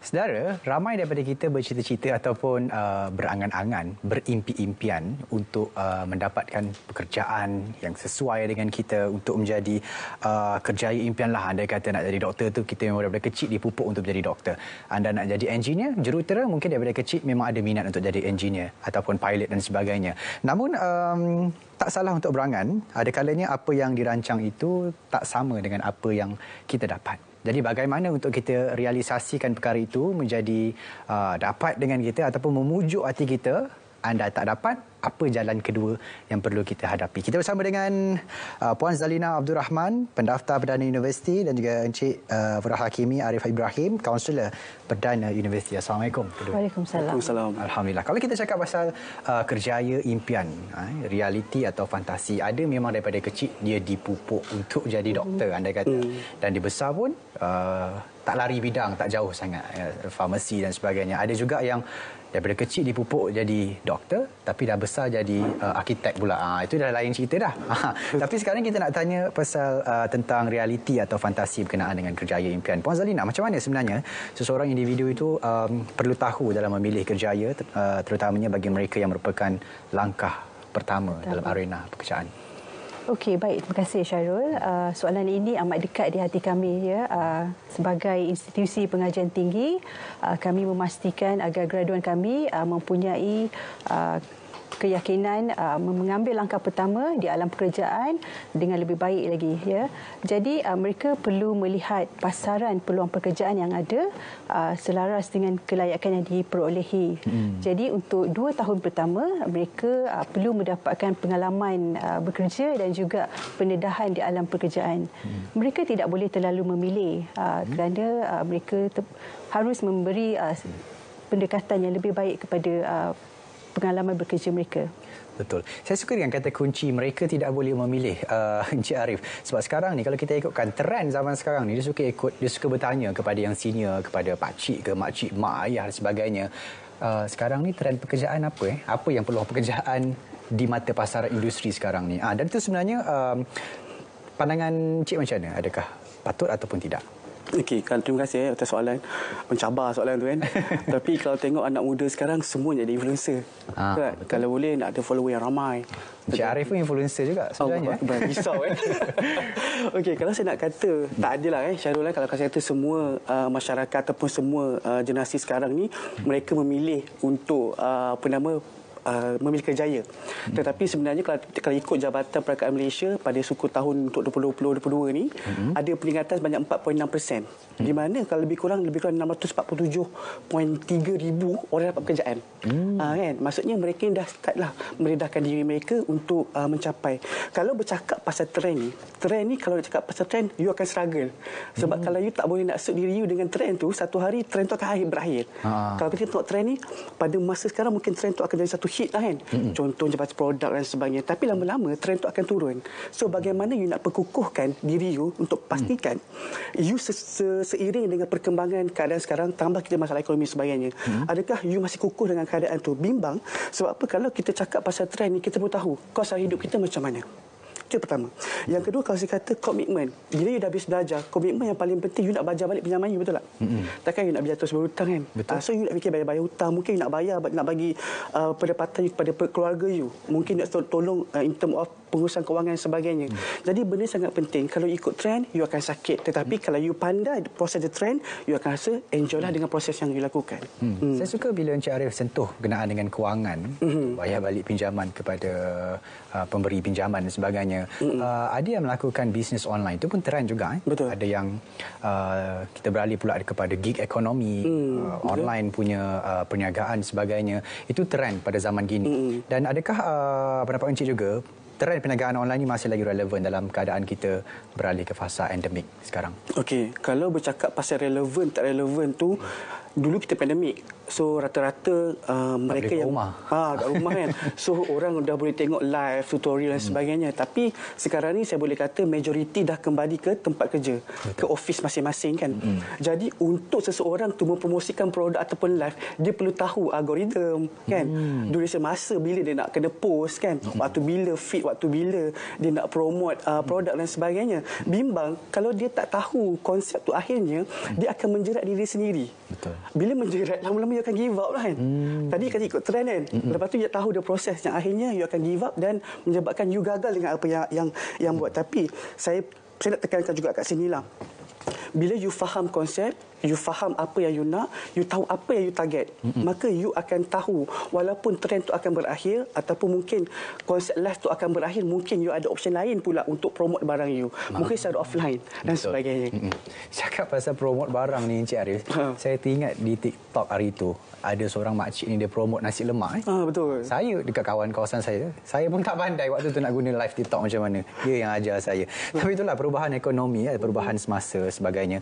Saudara, ramai daripada kita bercita-cita ataupun berangan-angan, berimpi-impian untuk mendapatkan pekerjaan yang sesuai dengan kita untuk menjadi kerjaya impian lah. Anda kata nak jadi doktor tu, kita memang daripada kecil dipupuk untuk menjadi doktor. Anda nak jadi engineer, jurutera, mungkin daripada kecil memang ada minat untuk jadi engineer ataupun pilot dan sebagainya. Namun tak salah untuk berangan, ada kalanya apa yang dirancang itu tak sama dengan apa yang kita dapat. Jadi bagaimana untuk kita realisasikan perkara itu menjadi dapat dengan kita ataupun memujuk hati kita, anda tak dapat, apa jalan kedua yang perlu kita hadapi. Kita bersama dengan Puan Zalina Abdul Rahman, pendaftar Perdana Universiti, dan juga Encik Farah Hakimi Arif Ibrahim, kaunselor Perdana Universiti. Assalamualaikum. Waalaikumsalam. Alhamdulillah. Kalau kita cakap pasal kerjaya impian, realiti atau fantasi, ada memang daripada kecil dia dipupuk untuk jadi doktor, anda kata. Dan dia besar pun tak lari bidang, tak jauh sangat, farmasi dan sebagainya. Ada juga yang daripada kecil dipupuk jadi doktor, tapi dah besar jadi arkitek pula. Itu dah lain cerita dah. Tapi sekarang kita nak tanya pasal tentang realiti atau fantasi berkenaan dengan kerjaya impian. Puan Zalina, macam mana sebenarnya seseorang individu itu perlu tahu dalam memilih kerjaya, terutamanya bagi mereka yang merupakan langkah pertama dalam arena pekerjaan? Okey, baik. Terima kasih Syarul. Soalan ini amat dekat di hati kami. Sebagai institusi pengajian tinggi, kami memastikan agar graduan kami mempunyai keyakinan mengambil langkah pertama di alam pekerjaan dengan lebih baik lagi. Jadi mereka perlu melihat pasaran peluang pekerjaan yang ada selaras dengan kelayakan yang diperolehi. Jadi untuk 2 tahun pertama mereka perlu mendapatkan pengalaman bekerja dan juga pendedahan di alam pekerjaan. Mereka tidak boleh terlalu memilih kerana mereka harus memberi pendekatan yang lebih baik kepada pengalaman bekerja mereka. Betul. Saya suka dengan kata kunci mereka tidak boleh memilih, Encik Arif. Sebab sekarang ni kalau kita ikutkan trend zaman sekarang ni, dia suka bertanya kepada yang senior, kepada pakcik ke makcik, mak ayah dan sebagainya. Sekarang ni trend pekerjaan apa? Apa yang peluang pekerjaan di mata pasaran industri sekarang ni? Dan itu sebenarnya pandangan Encik macam mana? Adakah patut ataupun tidak? Okey, terima kasih atas soalan. Mencabar soalan tu kan. Tapi kalau tengok anak muda sekarang semua jadi influencer. Kan? Kalau boleh nak ada follower yang ramai. Encik Arif pun influencer juga sebenarnya. Risau kan. Okey, kalau saya nak kata tak adil lah Syarul, kalau saya kata semua masyarakat ataupun semua generasi sekarang ni mereka memilih untuk memilih kerjaya. Tetapi sebenarnya kalau ikut Jabatan Perangkat Malaysia pada suku tahun untuk 2020-2022 ni ada peningkatan sebanyak 4.6%. Di mana kalau lebih kurang 647.3 ribu orang dapat pekerjaan. Kan? Maksudnya mereka dah start lah meredahkan diri mereka untuk mencapai. Kalau bercakap pasal trend ni kalau nak cakap pasal trend, you akan struggle. Sebab kalau you tak boleh nak suit diri you dengan trend tu, satu hari trend tu akan berakhir. Kalau kita tengok trend ni, pada masa sekarang mungkin trend tu akan jadi satu hit lah kan. Contohnya pasal produk dan sebagainya. Tapi lama-lama trend tu akan turun. So bagaimana you nak perkukuhkan diri you untuk pastikan you seiring dengan perkembangan keadaan sekarang, tambah kita masalah ekonomi sebagainya. Adakah you masih kukuh dengan keadaan tu? Bimbang. Sebab apa? Kalau kita cakap pasal trend ni, kita perlu tahu kos hidup kita macam mana. Itu pertama. Yang kedua, kalau saya kata komitmen. Bila you dah habis belajar, komitmen yang paling penting, you nak bayar balik pinjaman you, betul tak? Takkan you nak biar terus berhutang kan? So you nak fikir bayar hutang. Mungkin you nak bayar, nak bagi pendapatan you kepada keluarga you. Mungkin nak tolong in term of pengurusan kewangan dan sebagainya. Jadi benda sangat penting. Kalau ikut trend, you akan sakit. Tetapi kalau you pandai proses the trend, you akan rasa enjoy lah dengan proses yang you lakukan. Saya suka bila Encik Arif sentuh kenaan dengan kewangan, bayar balik pinjaman kepada pemberi pinjaman dan sebagainya. Ada yang melakukan bisnes online, itu pun trend juga. Betul. Ada yang kita beralih pula kepada gig ekonomi, online punya perniagaan dan sebagainya. Itu trend pada zaman gini. Dan adakah pendapat Encik juga trend perniagaan online ini masih lagi relevan dalam keadaan kita beralih ke fasa endemik sekarang? Okey, kalau bercakap pasal relevan tak relevan tu, dulu kita pandemik. So rata-rata mereka yang kat rumah kan. So orang dah boleh tengok live, tutorial dan sebagainya. Tapi sekarang ni saya boleh kata majoriti dah kembali ke tempat kerja. Ke office masing-masing kan. Jadi untuk seseorang tu mempromosikan produk ataupun live, dia perlu tahu algoritma kan. Durasi masa bila dia nak kena post kan. Waktu bila feed, waktu bila dia nak promote produk dan sebagainya. Bimbang kalau dia tak tahu konsep tu, akhirnya dia akan menjerat diri sendiri. Betul. bila menjerat, lama-lama you akan give up lah kan. Tadi kan ikut trend kan. Lepas tu you tahu the proses yang akhirnya you akan give up dan menyebabkan you gagal dengan apa yang buat. Tapi saya nak tekankan juga kat sini lah. Bila you faham konsep, you faham apa yang you nak, you tahu apa yang you target, maka you akan tahu walaupun trend tu akan berakhir ataupun mungkin konsep live tu akan berakhir, mungkin you ada option lain pula untuk promote barang you. Mungkin secara offline dan sebagainya. Cakap pasal promote barang ni Encik Arif, saya teringat di TikTok hari itu ada seorang makcik ni dia promote nasi lemak. Betul. Saya dekat kawan kawasan saya pun tak pandai waktu tu nak guna live TikTok macam mana. Dia yang ajar saya. Tapi itulah perubahan ekonomi, perubahan semasa sebagainya.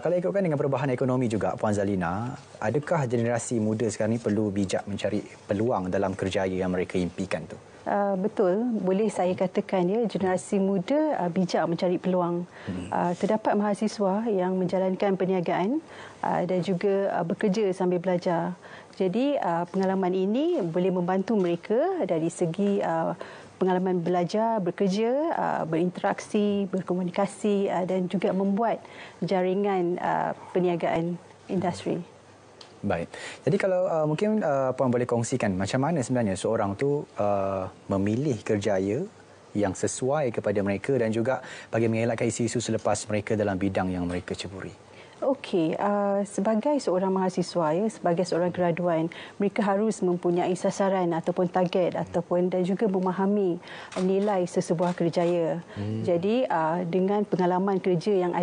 Kalau ikutkan dengan perubahan ekonomi juga, Puan Zalina, adakah generasi muda sekarang ni perlu bijak mencari peluang dalam kerjaya yang mereka impikan tu? Betul, boleh saya katakan ya, generasi muda bijak mencari peluang. Terdapat mahasiswa yang menjalankan perniagaan dan juga bekerja sambil belajar. Jadi pengalaman ini boleh membantu mereka dari segi pengalaman belajar, bekerja, berinteraksi, berkomunikasi dan juga membuat jaringan perniagaan industri. Baik. Jadi kalau mungkin Puan boleh kongsikan macam mana sebenarnya seorang tu memilih kerjaya yang sesuai kepada mereka dan juga bagi mengelakkan isu-isu selepas mereka dalam bidang yang mereka ceburi. Okey, sebagai seorang mahasiswa ya, sebagai seorang graduan, mereka harus mempunyai sasaran ataupun target ataupun dan juga memahami nilai sesebuah kerjaya. Jadi dengan pengalaman kerja yang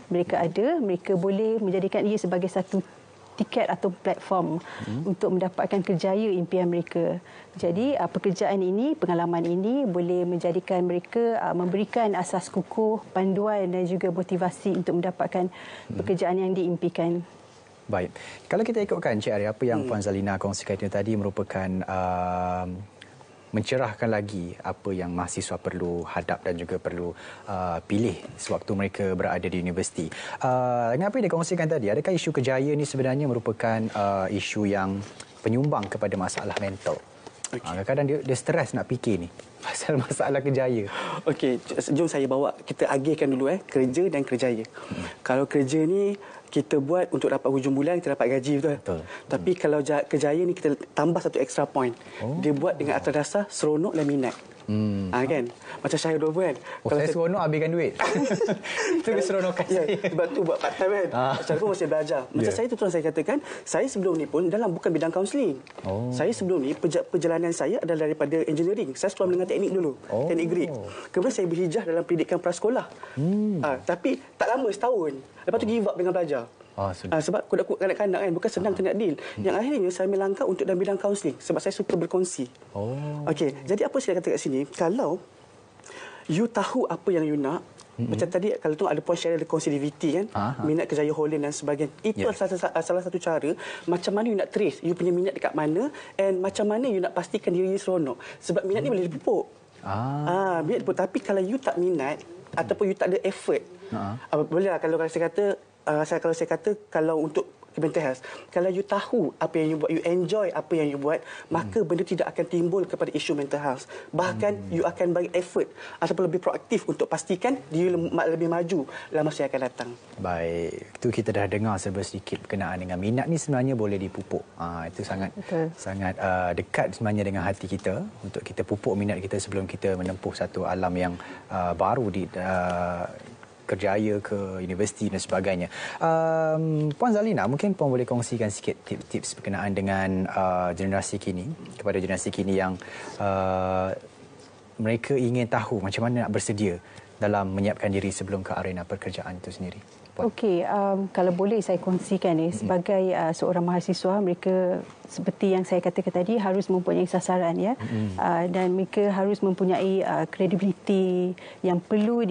mereka boleh menjadikan ia sebagai satu tiket atau platform untuk mendapatkan kerjaya impian mereka. Jadi pekerjaan ini, pengalaman ini boleh menjadikan mereka memberikan asas kukuh, panduan dan juga motivasi untuk mendapatkan pekerjaan yang diimpikan. Baik. Kalau kita ikutkan Cik Ari, apa yang Puan Zalina kongsikan itu tadi merupakan mencerahkan lagi apa yang mahasiswa perlu hadap dan juga perlu pilih sewaktu mereka berada di universiti. Dengan apa yang dikongsikan tadi, adakah isu kerjaya ini sebenarnya merupakan isu yang penyumbang kepada masalah mental? Kadang-kadang dia stres nak fikir ni pasal masalah kerjaya. Okey, jom saya bawa, kita agihkan dulu kerja dan kerjaya. Kalau kerja ni kita buat untuk dapat hujung bulan, kita dapat gaji, betul. Tapi kalau kerjaya ni kita tambah satu extra point. Dia buat dengan atas dasar seronok dan minat. Kan? Macam saya dulu kan. Kalau saya seronok habiskan duit. Itu keseronokan saya. Sebab tu buat part time kan. Macam pun masih belajar. Macam saya tu terus saya katakan, saya sebelum ni pun dalam bukan bidang kaunseling. Saya sebelum ni perjalanan saya adalah daripada engineering. Saya sekolah menengah teknik dulu. Teknik Greek. Kemudian saya berhijrah dalam pendidikan prasekolah. Tapi tak lama, setahun. Lepas tu give up dengan belajar. Sebab kuda-kuda kanak-kanak kan, bukan senang kena deal. Yang akhirnya saya ambil langkah untuk dalam bidang kaunseling sebab saya suka berkongsi. Okey, jadi apa saya kata kat sini, kalau you tahu apa yang you nak, macam tadi kalau tu ada point share, ada konsensiviti kan, minat kerjaya holding dan sebagainya. Itu salah satu cara macam mana you nak trace you punya minat dekat mana and macam mana you nak pastikan diri you seronok. Sebab minat ni boleh dipupuk. Minat dipupuk, tapi kalau you tak minat ataupun you tak ada effort, boleh lah kalau saya kata kalau untuk mental health, kalau you tahu apa yang you buat, you enjoy apa yang you buat, maka benda tidak akan timbul kepada isu mental health. Bahkan you akan bagi effort ataupun lebih proaktif untuk pastikan you lebih maju dalam masa yang akan datang. Baik, itu kita dah dengar sedikit berkenaan dengan minat ni sebenarnya boleh dipupuk. Itu sangat dekat sebenarnya dengan hati kita untuk kita pupuk minat kita sebelum kita menempuh satu alam yang baru di kerjaya ke universiti dan sebagainya. Puan Zalina, mungkin Puan boleh kongsikan sikit tips-tips berkenaan dengan generasi kini, kepada generasi kini yang mereka ingin tahu macam mana nak bersedia dalam menyiapkan diri sebelum ke arena pekerjaan itu sendiri. Okey, kalau boleh saya kongsikan sebagai seorang mahasiswa, mereka seperti yang saya katakan tadi harus mempunyai sasaran ya, dan mereka harus mempunyai kredibiliti yang perlu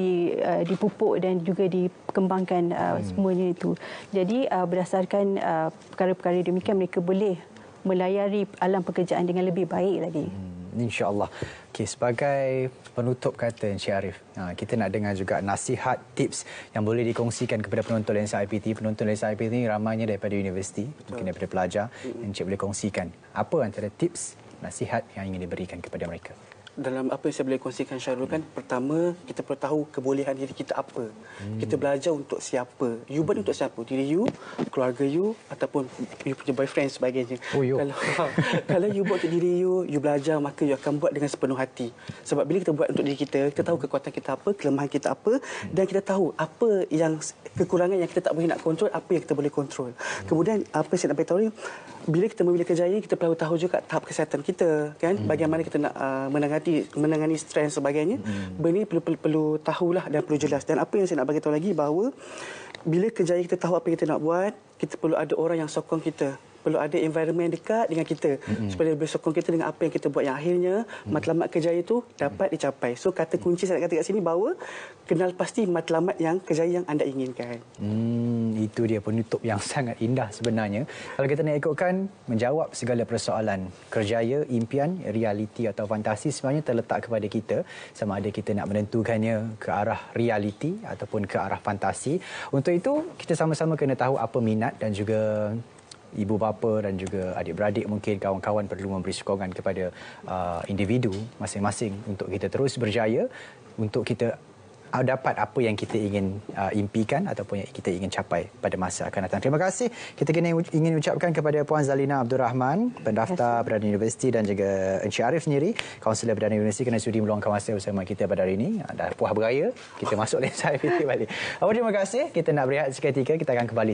dipupuk dan juga dikembangkan semuanya itu. Jadi berdasarkan perkara-perkara demikian mereka boleh melayari alam pekerjaan dengan lebih baik lagi. InsyaAllah. Okey, sebagai penutup kata Encik Arif, kita nak dengar juga nasihat, tips yang boleh dikongsikan kepada penonton Lensa IPT. Penonton Lensa IPT ni ramainya daripada universiti, mungkin daripada pelajar. Encik boleh kongsikan apa antara tips, nasihat yang ingin diberikan kepada mereka? dalam apa yang saya boleh kongsikan Syarul kan, pertama kita perlu tahu kebolehan diri kita apa. Kita belajar untuk siapa. You buat untuk siapa? Diri you, keluarga you ataupun you punya boyfriend sebagainya. Kalau you buat untuk diri you belajar, maka you akan buat dengan sepenuh hati. Sebab bila kita buat untuk diri kita tahu kekuatan kita apa, kelemahan kita apa, dan kita tahu apa yang kekurangan yang kita tak boleh nak kontrol, apa yang kita boleh kontrol. Kemudian apa saya nak beritahu ni, bila kita memilih kejayaan, kita perlu tahu juga tahap kesihatan kita, kan? Bagaimana kita nak menangani stres dan sebagainya. Benda ini perlu tahulah dan perlu jelas. Dan apa yang saya nak bagi tahu lagi, bahawa bila kejayaan kita tahu apa yang kita nak buat, kita perlu ada orang yang sokong kita. Perlu ada environment dekat dengan kita supaya dia boleh sokong kita dengan apa yang kita buat, yang akhirnya matlamat kejayaan itu dapat dicapai. So kata kunci saya nak kata kat sini, bahawa kenal pasti matlamat yang kejayaan yang anda inginkan. Itu dia penutup yang sangat indah sebenarnya. Kalau kita nak ikutkan, menjawab segala persoalan kerjaya, impian, realiti atau fantasi sebenarnya terletak kepada kita, sama ada kita nak menentukannya ke arah realiti ataupun ke arah fantasi. Untuk itu kita sama-sama kena tahu apa minat, dan juga ibu bapa dan juga adik-beradik, mungkin kawan-kawan perlu memberi sokongan kepada individu masing-masing untuk kita terus berjaya, untuk kita dapat apa yang kita ingin impikan ataupun yang kita ingin capai pada masa akan datang. Terima kasih. Kita ingin ucapkan kepada Puan Zalina Abdul Rahman, pendaftar Perdana Universiti, dan juga Encik Arif sendiri, kaunselor Perdana Universiti, kerana sudi meluangkan masa bersama kita pada hari ini. Dah puas beraya, kita masuk lensa IPT balik. Terima kasih. Kita nak berehat seketika. Kita akan kembali